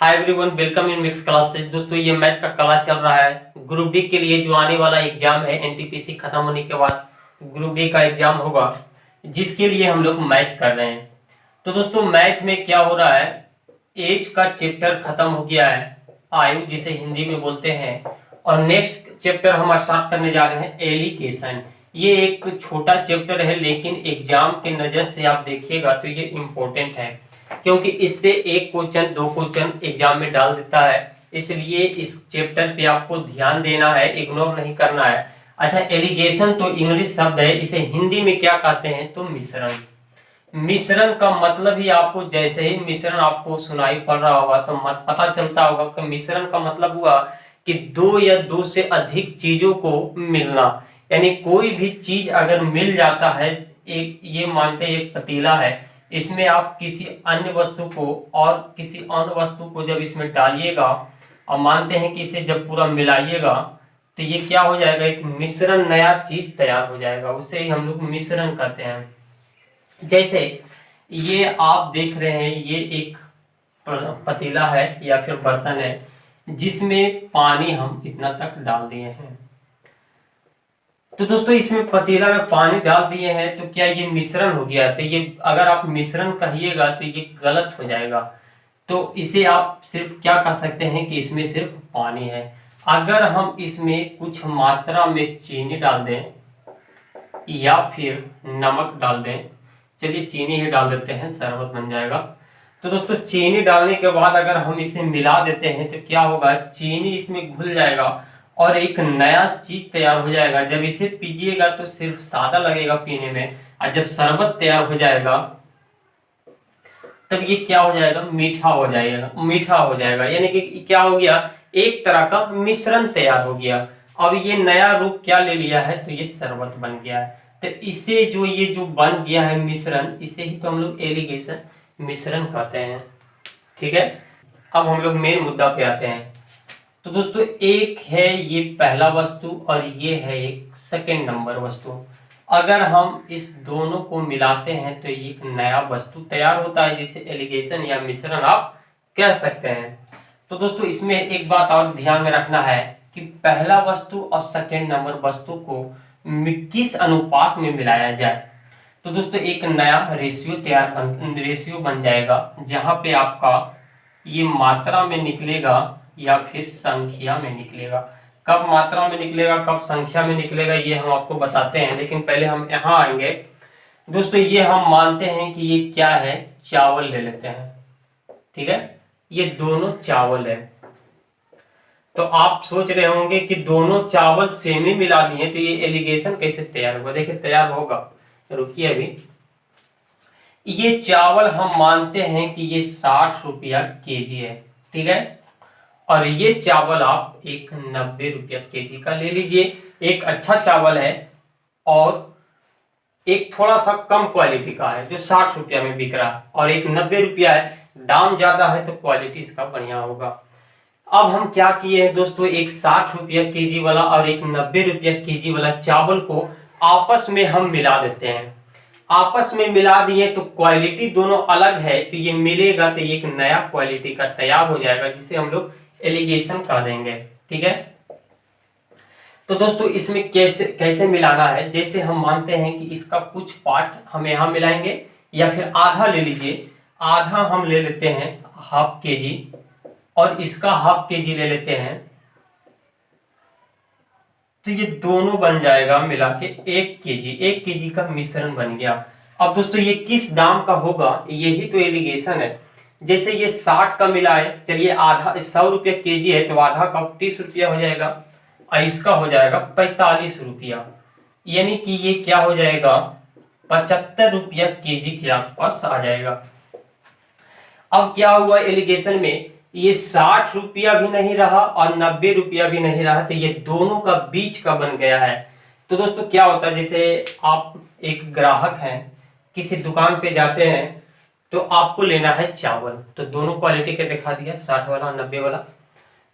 Hi everyone, welcome in mix classes. दोस्तों ये math का क्लास चल रहा है ग्रुप डी के लिए। जो आने वाला एग्जाम है एनटीपीसी खत्म होने के बाद ग्रुप डी का एग्जाम होगा, जिसके लिए हम लोग मैथ कर रहे हैं। तो दोस्तों मैथ में क्या हो रहा है, एज का चैप्टर खत्म हो गया है, आयु जिसे हिंदी में बोलते हैं, और नेक्स्ट चैप्टर हम स्टार्ट करने जा रहे हैं एलिगेशन। ये एक छोटा चैप्टर है, लेकिन एग्जाम के नजर से आप देखिएगा तो ये इम्पोर्टेंट है, क्योंकि इससे एक क्वेश्चन दो क्वेश्चन एग्जाम में डाल देता है। इसलिए इस चैप्टर पे आपको ध्यान देना है, इग्नोर नहीं करना है। अच्छा, एलिगेशन तो इंग्लिश शब्द है, इसे हिंदी में क्या कहते हैं तो मिश्रण। मिश्रण का मतलब ही आपको, जैसे ही मिश्रण आपको सुनाई पड़ रहा होगा तो पता चलता होगा कि मिश्रण का मतलब हुआ कि दो या दो से अधिक चीजों को मिलना। यानी कोई भी चीज अगर मिल जाता है, एक ये मानते हैं एक पतीला है, इसमें आप किसी अन्य वस्तु को और किसी अन्य वस्तु को जब इसमें डालिएगा और मानते हैं कि इसे जब पूरा मिलाइएगा तो ये क्या हो जाएगा, एक मिश्रण, नया चीज तैयार हो जाएगा। उसे ही हम लोग मिश्रण कहते हैं। जैसे ये आप देख रहे हैं, ये एक पतीला है या फिर बर्तन है, जिसमें पानी हम इतना तक डाल दिए हैं। तो दोस्तों इसमें पतीला में पानी डाल दिए हैं, तो क्या ये मिश्रण हो गया? तो ये अगर आप मिश्रण कहिएगा तो ये गलत हो जाएगा। तो इसे आप सिर्फ क्या कह सकते हैं कि इसमें सिर्फ पानी है। अगर हम इसमें कुछ मात्रा में चीनी डाल दें या फिर नमक डाल दें, चलिए चीनी ही डाल देते हैं, शरबत बन जाएगा। तो दोस्तों चीनी डालने के बाद अगर हम इसे मिला देते हैं तो क्या होगा, चीनी इसमें घुल जाएगा और एक नया चीज तैयार हो जाएगा। जब इसे पीजिएगा तो सिर्फ सादा लगेगा पीने में, और जब शरबत तैयार हो जाएगा तब ये क्या हो जाएगा, मीठा हो जाएगा। मीठा हो जाएगा यानी कि क्या हो गया, एक तरह का मिश्रण तैयार हो गया। अब ये नया रूप क्या ले लिया है, तो ये शरबत बन गया है। तो इसे जो ये जो बन गया है मिश्रण, इसे ही तो हम लोग एलिगेशन मिश्रण कहते हैं। ठीक है, अब हम लोग मेन मुद्दा पे आते हैं। तो दोस्तों एक है ये पहला वस्तु और ये है एक सेकंड नंबर वस्तु। अगर हम इस दोनों को मिलाते हैं तो एक नया वस्तु तैयार होता है, जिसे एलिगेशन या मिश्रण आप कह सकते हैं। तो दोस्तों इसमें एक बात और ध्यान में रखना है कि पहला वस्तु और सेकंड नंबर वस्तु को किस अनुपात में मिलाया जाए। तो दोस्तों एक नया रेशियो बन जाएगा, जहां पे आपका ये मात्रा में निकलेगा या फिर संख्या में निकलेगा। कब मात्रा में निकलेगा, कब संख्या में निकलेगा, ये हम आपको बताते हैं, लेकिन पहले हम यहाँ आएंगे। दोस्तों ये हम मानते हैं कि ये क्या है, चावल ले लेते हैं। ठीक है, ये दोनों चावल है। तो आप सोच रहे होंगे कि दोनों चावल सेम ही मिला दिए तो ये एलिगेशन कैसे तैयार होगा। देखिए तैयार होगा, रुकिए अभी। ये चावल हम मानते हैं कि ये 60 रुपया केजी है। ठीक है, और ये चावल आप एक 90 रुपया केजी का ले लीजिए। एक अच्छा चावल है और एक थोड़ा सा कम क्वालिटी का है जो 60 रुपया में बिक रहा है, और एक 90 रुपया है, दाम ज्यादा है तो क्वालिटी इसका बढ़िया होगा। अब हम क्या किए हैं दोस्तों, एक 60 रुपया केजी वाला और एक 90 रुपया केजी वाला चावल को आपस में हम मिला देते हैं। आपस में मिला दिए तो क्वालिटी दोनों अलग है, तो ये मिलेगा तो ये एक नया क्वालिटी का तैयार हो जाएगा, जिसे हम लोग एलिगेशन कह देंगे। ठीक है, तो दोस्तों इसमें कैसे कैसे मिलाना है, जैसे हम मानते हैं कि इसका कुछ पार्ट हम यहाँ मिलाएंगे, या फिर आधा ले लीजिए। आधा हम ले लेते हैं हाफ केजी, और इसका हाफ केजी ले लेते हैं, तो ये दोनों बन जाएगा मिला के 1 केजी। 1 केजी का मिश्रण बन गया। अब दोस्तों ये किस दाम का होगा, यही तो एलिगेशन है। जैसे ये 60 का मिला है, चलिए आधा 100 रुपया केजी है तो आधा का 30 रुपया हो जाएगा, और इसका हो जाएगा 45 रुपया। यानी कि ये क्या हो जाएगा, 75 रुपया केजी के आसपास आ जाएगा। अब क्या हुआ एलिगेशन में, ये 60 रुपया भी नहीं रहा और 90 रुपया भी नहीं रहा, तो ये दोनों का बीच का बन गया है। तो दोस्तों क्या होता है, जैसे आप एक ग्राहक हैं, किसी दुकान पे जाते हैं तो आपको लेना है चावल, तो दोनों क्वालिटी के दिखा दिया, 60 वाला और 90 वाला।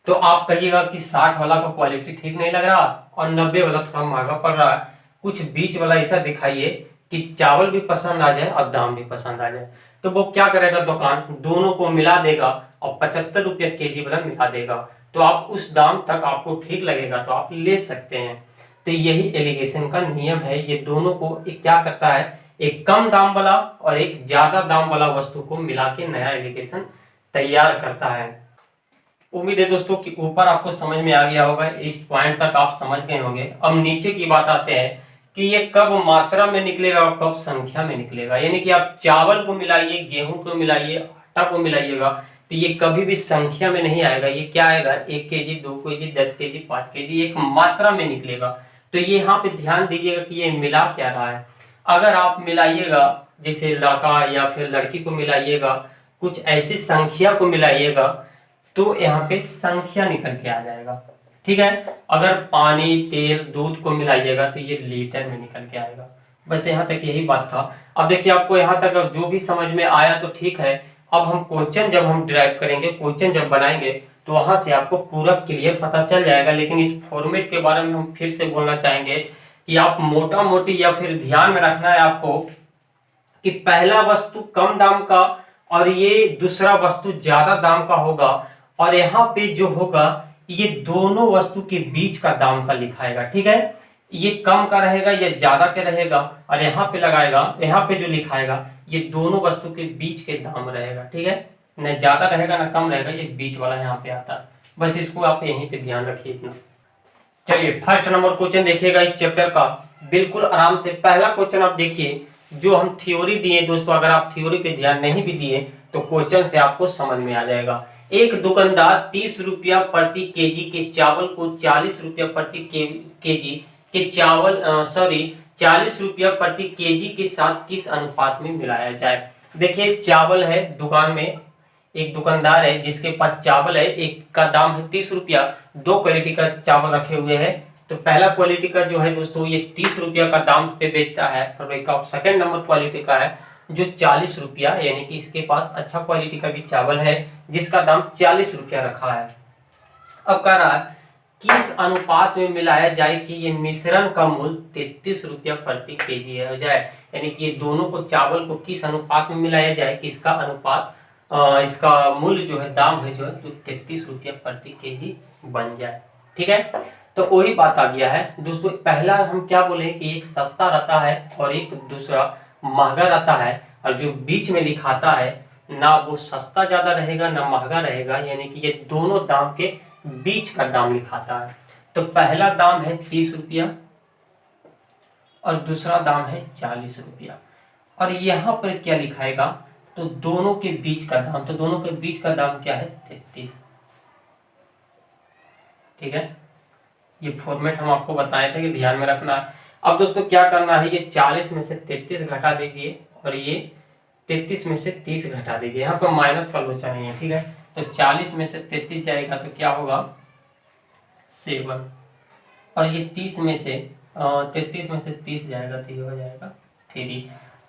तो आप कहिएगा कि 60 वाला का क्वालिटी ठीक नहीं लग रहा और 90 वाला थोड़ा महंगा पड़ रहा है, कुछ बीच वाला ऐसा दिखाइए कि चावल भी पसंद आ जाए और दाम भी पसंद आ जाए। तो वो क्या करेगा, दुकान दोनों को मिला देगा और 75 रुपया केजी वाला मिला देगा। तो आप उस दाम तक आपको ठीक लगेगा तो आप ले सकते हैं। तो यही एलिगेशन का नियम है, ये दोनों को एक क्या करता है, एक कम दाम वाला और एक ज्यादा दाम वाला वस्तु को मिला के नया एलिगेशन तैयार करता है। उम्मीद है दोस्तों कि ऊपर आपको समझ में आ गया होगा, इस पॉइंट तक आप समझ गए होंगे। अब नीचे की बात आते हैं कि ये कब मात्रा में निकलेगा और कब संख्या में निकलेगा। यानी कि आप चावल को मिलाइए, गेहूं को मिलाइए, आटा को मिलाइएगा तो ये कभी भी संख्या में नहीं आएगा। ये क्या आएगा, 1 केजी, 2 केजी, 10 केजी, 5 केजी, एक मात्रा में निकलेगा। तो ये यहाँ पे ध्यान दीजिएगा कि ये मिला क्या रहा है। अगर आप मिलाइएगा, जैसे लड़का या फिर लड़की को मिलाइएगा, कुछ ऐसी संख्या को मिलाइएगा तो यहाँ पे संख्या निकल के आ जाएगा। ठीक है, अगर पानी, तेल, दूध को मिलाइएगा तो ये लीटर में निकल के आएगा। बस यहाँ तक यही बात था। अब देखिए आपको यहाँ तक जो भी समझ में आया तो ठीक है। अब हम क्वेश्चन जब हम ड्राइव करेंगे, क्वेश्चन जब बनाएंगे तो वहां से आपको पूरा क्लियर पता चल जाएगा। लेकिन इस फॉर्मेट के बारे में हम फिर से बोलना चाहेंगे कि आप मोटा मोटी या फिर ध्यान में रखना है आपको कि पहला वस्तु कम दाम का और ये दूसरा वस्तु ज्यादा दाम का होगा। और यहाँ पे जो होगा ये दोनों वस्तु के बीच का दाम का लिखाएगा। ठीक है, ये कम का रहेगा या ज्यादा का रहेगा, और यहाँ पे लगाएगा, यहाँ पे जो लिखाएगा ये दोनों वस्तु के बीच के दाम रहेगा। ठीक है, न ज्यादा रहेगा ना कम रहेगा, ये बीच वाला यहाँ पे आता है। बस इसको आप यहीं पे ध्यान रखिए इतना। चलिए फर्स्ट नंबर क्वेश्चन देखिएगा इस चैप्टर का, बिल्कुल आराम से। पहला क्वेश्चन आप देखिए, जो हम थ्योरी दिए दोस्तों, अगर आप थ्योरी पे ध्यान नहीं भी दिए तो क्वेश्चन से आपको समझ में आ जाएगा। एक दुकानदार 30 रुपया प्रति केजी के चावल को 40 रुपया प्रति केजी के चावल 40 रुपया प्रति केजी के साथ किस अनुपात में मिलाया जाए। देखिए चावल है दुकान में, एक दुकानदार है जिसके पास चावल है, एक का दाम है 30 रुपया, दो क्वालिटी का चावल रखे हुए हैं। तो पहला क्वालिटी का जो है दोस्तों ये 30 रुपया का दाम पे बेचता है, और एक सेकंड नंबर क्वालिटी का है जो 40 रुपया, यानी कि इसके पास अच्छा क्वालिटी का भी चावल है जिसका दाम 40 रुपया रखा है। अब कह रहा है किस अनुपात में मिलाया जाए कि ये मिश्रण का मूल्य 33 रुपया प्रति केजी हो जाए। यानी कि ये दोनों को चावल को किस अनुपात में मिलाया जाए कि इसका अनुपात इसका मूल्य जो है, दाम है जो है तो 33 रुपया प्रति केजी बन जाए। ठीक है, तो वही बात आ गया है दोस्तों। पहला हम क्या बोले कि एक सस्ता रहता है और एक दूसरा महंगा रहता है, और जो बीच में लिखाता है ना वो सस्ता ज्यादा रहेगा ना महंगा रहेगा, यानी कि ये दोनों दाम के बीच का दाम लिखाता है। तो पहला दाम है 30 रुपया और दूसरा दाम है 40 रुपया, और यहाँ पर क्या लिखाएगा तो दोनों के बीच का दाम, तो दोनों के बीच का दाम क्या है 33। ठीक है, ये फॉर्मेट हम आपको बताए थे कि ध्यान में रखना है। अब दोस्तों क्या करना है, ये 40 में से 33 घटा दीजिए और ये 33 में से 30 घटा दीजिए। यहाँ पर माइनस का लोचा नहीं है। ठीक है, तो 40 में से 33 जाएगा तो क्या होगा 7, और ये 30 में से 33 में से 30 जाएगा तो ये हो जाएगा 3।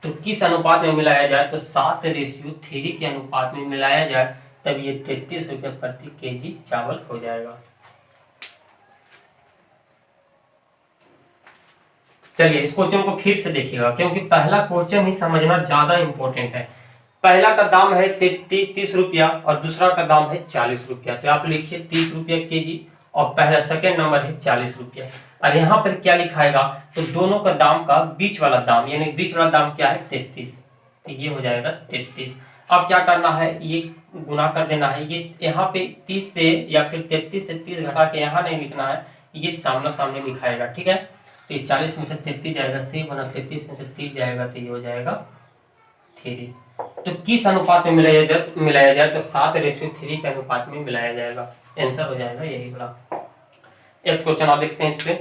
तो किस अनुपात में मिलाया जाए तो 7:3 के अनुपात में मिलाया जाए, तब ये 33 रुपये प्रति केजी चावल हो जाएगा। चलिए इस क्वेश्चन को फिर से देखिएगा, क्योंकि पहला क्वेश्चन ही समझना ज्यादा इंपॉर्टेंट है। पहला का दाम है 30 रुपया और दूसरा का दाम है 40 रुपया, तो आप लिखिए 30 रुपया केजी और पहला सेकंड नंबर है 40 रुपया। और यहाँ पर क्या लिखाएगा तो दोनों का दाम का बीच वाला दाम, यानी बीच वाला दाम क्या है 33, तो ये हो जाएगा 33। अब क्या करना है, ये गुना कर देना है। ये यहाँ पे 30 से या फिर 33 से 30 घटा के यहाँ नहीं लिखना है, ये सामना सामने लिखाएगा। ठीक है, तो ये 40 में से 33 जाएगा 7 और 33 में से 30 जाएगा तो ये हो जाएगा 3। तो किस अनुपात में मिलाया जाए तो 7:3 के अनुपात में मिलाया जाएगा। आंसर हो जाएगा यही वाला। एक क्वेश्चन आप देखते हैं इस पे।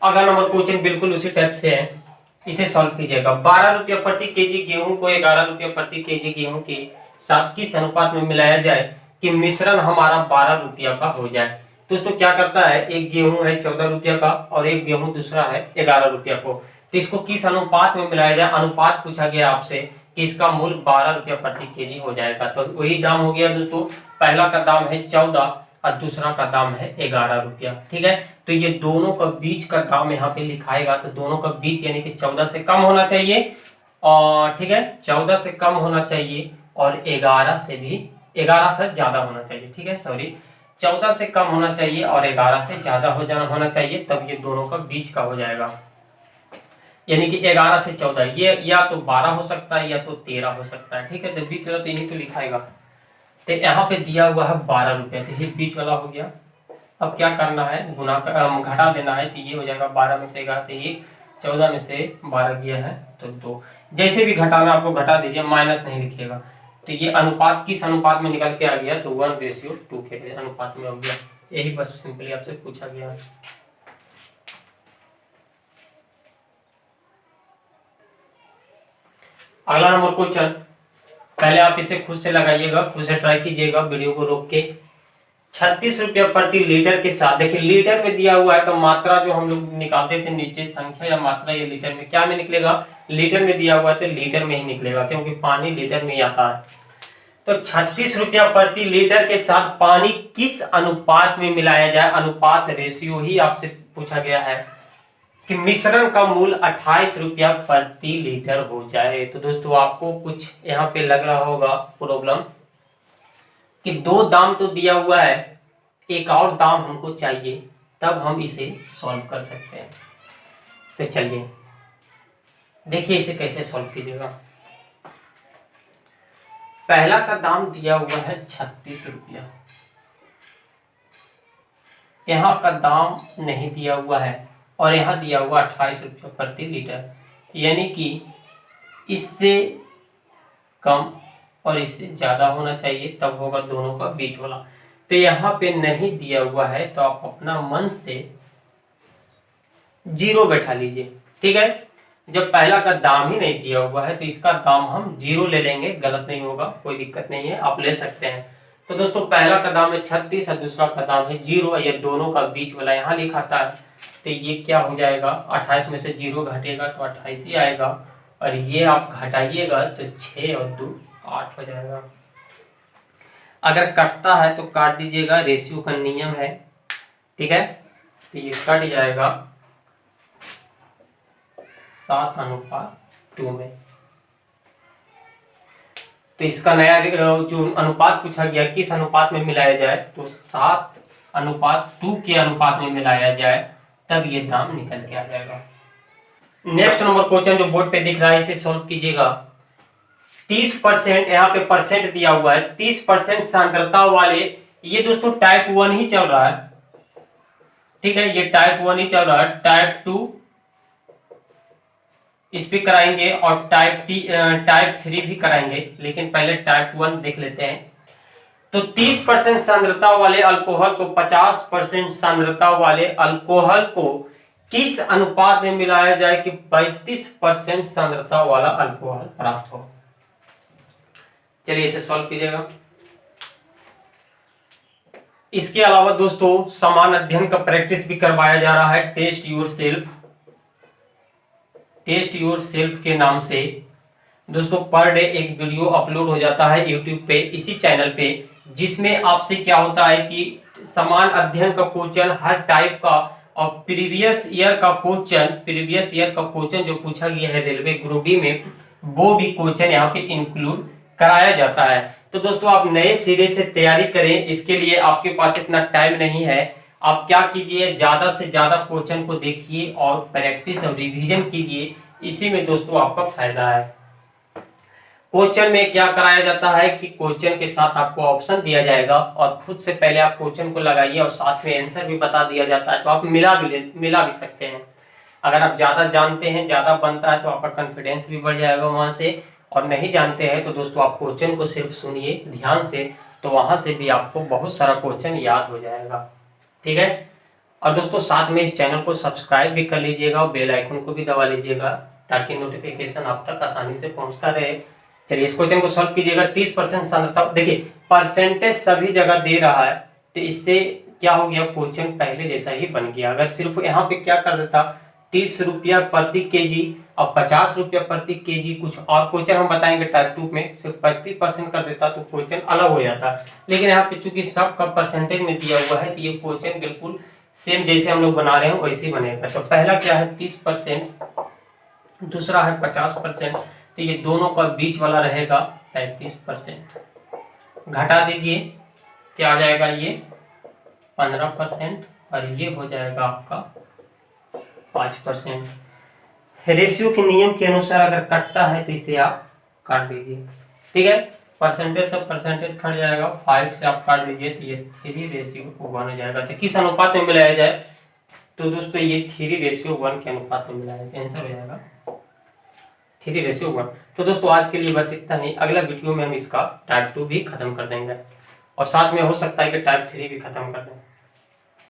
अगला नंबर क्वेश्चन बिल्कुल उसी टाइप से है, इसे सॉल्व कीजिएगा। 12 रुपया प्रति केजी गेहूं को 11 रुपया प्रति केजी गेहूं के साथ किस अनुपात में मिलाया जाए कि मिश्रण हमारा 12 रुपया का हो जाए। दोस्तों क्या करता है, एक गेहूं है 14 रुपया का और एक गेहूं दूसरा है 11 रुपया को, तो इसको किस अनुपात में मिलाया जाए। अनुपात पूछा गया आपसे कि इसका मूल्य 12 रुपया प्रति केजी हो जाएगा। तो वही दाम हो गया दोस्तों, पहला का दाम है 14 और दूसरा का दाम है 11 रुपया। ठीक है, तो ये दोनों का बीच का दाम यहाँ पे लिखाएगा, तो दोनों का बीच यानी कि 14 से कम होना चाहिए, और ठीक है 14 से कम होना चाहिए और 11 से भी 11 से ज्यादा होना चाहिए, ठीक है सॉरी 14 से कम होना चाहिए और 11 से ज्यादा होना चाहिए, तब ये दोनों का बीच का हो जाएगा। यानी कि 11 से 14 ये या तो 12 हो सकता है या तो 13 हो सकता है, ठीक है। तो बीच वाला तो यही तो लिखाएगा, तो यहाँ पे दिया हुआ है 12 रुपये, तो ये बीच वाला हो गया। अब क्या करना है, घटा देना है, तो ये हो जाएगा 12 में से 11, तो ये 14 में से 12 गया है तो 2। जैसे भी घटाना आपको घटा दीजिए, माइनस नहीं लिखिएगा। तो ये अनुपात किस अनुपात में निकल के आ गया, तो 1:2 के अनुपात में हो गया। यही बस सिंपली आपसे पूछा गया है। अगला नंबर क्वेश्चन, पहले आप इसे खुद से लगाइएगा, खुद से ट्राई कीजिएगा वीडियो को रोक के। 36 रुपया प्रति लीटर के साथ, देखिए लीटर में दिया हुआ है तो मात्रा जो हम लोग निकालते थे नीचे संख्या या मात्रा, ये लीटर में क्या में निकलेगा, लीटर में दिया हुआ है तो लीटर में ही निकलेगा, क्योंकि पानी लीटर में ही आता है। तो 36 रुपया प्रति लीटर के साथ पानी किस अनुपात में मिलाया जाए, अनुपात रेशियो ही आपसे पूछा गया है कि मिश्रण का मूल्य 28 रुपया प्रति लीटर हो जाए। तो दोस्तों आपको कुछ यहाँ पे लग रहा होगा प्रॉब्लम कि 2 दाम तो दिया हुआ है, एक और दाम हमको चाहिए, तब हम इसे सॉल्व कर सकते हैं। तो चलिए देखिए इसे कैसे सॉल्व कीजिएगा। पहला का दाम दिया हुआ है 36 रुपया, यहाँ का दाम नहीं दिया हुआ है और यहाँ दिया हुआ 28 रुपया प्रति लीटर, यानी कि इससे कम और इससे ज्यादा होना चाहिए, तब होगा दोनों का बीच वाला। तो यहाँ पे नहीं दिया हुआ है तो आप अपना मन से 0 बैठा लीजिए, ठीक है। जब पहला का दाम ही नहीं दिया हुआ है तो इसका दाम हम 0 ले लेंगे, गलत नहीं होगा, कोई दिक्कत नहीं है, आप ले सकते हैं। तो दोस्तों पहला का दाम है 36 और दूसरा का दाम है 0, ये दोनों का बीच वाला यहाँ लिखा था, तो ये क्या हो जाएगा, 28 में से 0 घटेगा तो 28 ही आएगा, और ये आप घटाइएगा तो 6 और 2 8 हो जाएगा। अगर कटता है तो काट दीजिएगा, रेशियो का नियम है, ठीक है। तो ये कट जाएगा 7:2 में। तो इसका नया जो अनुपात पूछा गया किस अनुपात में मिलाया जाए, तो 7:2 के अनुपात में मिलाया जाए, तब ये दाम निकल के आ जाएगा। नेक्स्ट नंबर क्वेश्चन जो बोर्ड पे दिख रहा है इसे सॉल्व कीजिएगा। 30%, यहाँ पे परसेंट दिया हुआ है, 30% सांद्रता वाले, ये दोस्तों टाइप 1 ही चल रहा है, ठीक है, ये टाइप 1 ही चल रहा है। टाइप 2 इस पे कराएंगे और टाइप 3 भी कराएंगे, लेकिन पहले टाइप 1 देख लेते हैं। तो 30% सांद्रता वाले अल्कोहल को 50% सांद्रता वाले अल्कोहल को किस अनुपात में मिलाया जाए कि 35% सांद्रता वाला अल्कोहल प्राप्त हो। चलिए इसे सॉल्व कीजिएगा। इसके अलावा दोस्तों समान अध्ययन का प्रैक्टिस भी करवाया जा रहा है, टेस्ट योर सेल्फ के नाम से। दोस्तों पर डे एक वीडियो अपलोड हो जाता है यूट्यूब पे, इसी चैनल पे, जिसमें आपसे क्या होता है कि समान अध्ययन का क्वेश्चन हर टाइप का और प्रीवियस ईयर का क्वेश्चन जो पूछा गया है रेलवे ग्रुप डी में, वो भी क्वेश्चन यहाँ पे इंक्लूड कराया जाता है। तो दोस्तों आप नए सिरे से तैयारी करें, इसके लिए आपके पास इतना टाइम नहीं है। आप क्या कीजिए, ज्यादा से ज्यादा क्वेश्चन को देखिए और प्रैक्टिस और रिवीजन कीजिए, इसी में दोस्तों आपका फायदा है। क्वेश्चन में क्या कराया जाता है कि क्वेश्चन के साथ आपको ऑप्शन दिया जाएगा और खुद से पहले आप क्वेश्चन को लगाइए और साथ में आंसर भी बता दिया जाता है, तो आप मिला भी सकते हैं। अगर आप ज्यादा जानते हैं, ज्यादा बनता है, तो आपका कॉन्फिडेंस भी बढ़ जाएगा वहां से, और नहीं जानते हैं तो दोस्तों आप क्वेश्चन को सिर्फ सुनिए ध्यान से, तो वहां से भी आपको बहुत सारा क्वेश्चन याद हो जाएगा, ठीक है। और दोस्तों साथ में इस चैनल को सब्सक्राइब भी कर लीजिएगा और बेल आइकन को भी दबा लीजिएगा, ताकि नोटिफिकेशन आप तक आसानी से पहुंचता रहे। चलिए इस क्वेश्चन को सॉल्व कीजिएगा। 30% सांद्रता, देखिए परसेंटेज सभी जगह दे रहा है, तो इससे क्या हो गया, क्वेश्चन पहले जैसा ही बन गया। अगर सिर्फ यहाँ पे क्या कर देता, 30 रुपया प्रति केजी और 50 रुपया प्रति केजी, कुछ और क्वेश्चन हम बताएंगे टाइप 2 में, सिर्फ 35% कर देता तो क्वेश्चन अलग हो जाता। लेकिन यहाँ पे चूंकि सबका परसेंटेज में दिया हुआ है, तो ये क्वेश्चन बिल्कुल सेम जैसे हम लोग बना रहे हैं वैसे ही बनेगा। तो पहला क्या है 30%, दूसरा है 50%, तो ये दोनों का बीच वाला रहेगा 35%। घटा दीजिए, क्या आ जाएगा ये 15%, और ये हो जाएगा आपका 5%। रेशियो के नियम के अनुसार अगर कटता है तो इसे आप काट दीजिए, ठीक है। परसेंटेज से परसेंटेज कट जाएगा, 5 से आप काट दीजिए तो ये 3:1 हो जाएगा। तो किस अनुपात में मिलाया जाए, तो दोस्तों ये 3:1 के अनुपात में मिलाया जाए, आंसर हो जाएगा 3:1। तो दोस्तों आज के लिए बस इतना ही। अगला वीडियो में हम इसका टाइप 2 भी खत्म कर देंगे, और साथ में हो सकता है कि टाइप 3 भी खत्म कर दें।